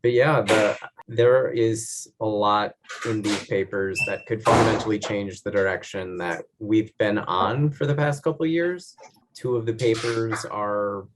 But yeah, there is a lot in these papers that could fundamentally change the direction that we've been on for the past couple of years. Two of the papers are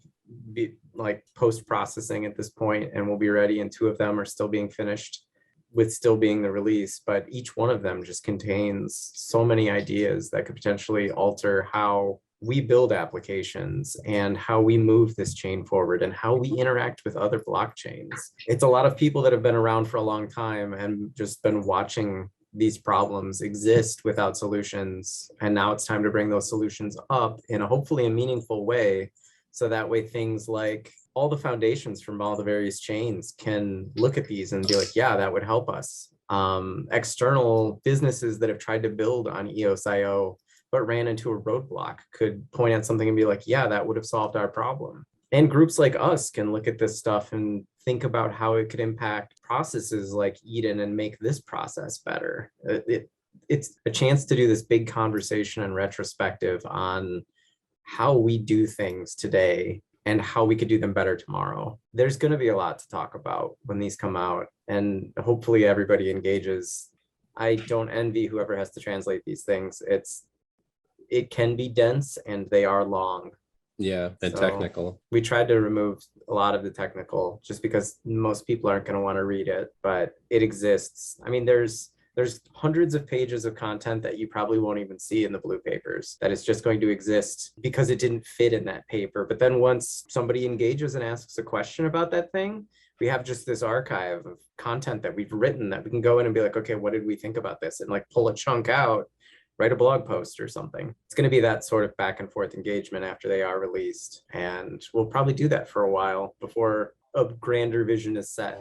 like post-processing at this point and will be ready, and two of them are still being finished with still being the release, but each one of them just contains so many ideas that could potentially alter how we build applications and how we move this chain forward and how we interact with other blockchains. It's a lot of people that have been around for a long time and just been watching these problems exist without solutions. And now it's time to bring those solutions up in a hopefully a meaningful way. So that way things like all the foundations from all the various chains can look at these and be like, yeah, that would help us. External businesses that have tried to build on EOS.io but ran into a roadblock could point at something and be like, yeah, that would have solved our problem. And groups like us can look at this stuff and think about how it could impact processes like Eden and make this process better. It's a chance to do this big conversation and retrospective on how we do things today and how we could do them better tomorrow. There's going to be a lot to talk about when these come out, and hopefully everybody engages. I don't envy whoever has to translate these things. It can be dense and they are long. Yeah, and So technical. we tried to remove a lot of the technical just because most people aren't going to want to read it, but it exists. I mean, there's hundreds of pages of content that you probably won't even see in the blue papers that is just going to exist because it didn't fit in that paper. But then once somebody engages and asks a question about that thing, we have just this archive of content that we've written that we can go in and be like, okay, what did we think about this? And like pull a chunk out, write a blog post or something. It's going to be that sort of back and forth engagement after they are released. And we'll probably do that for a while before a grander vision is set.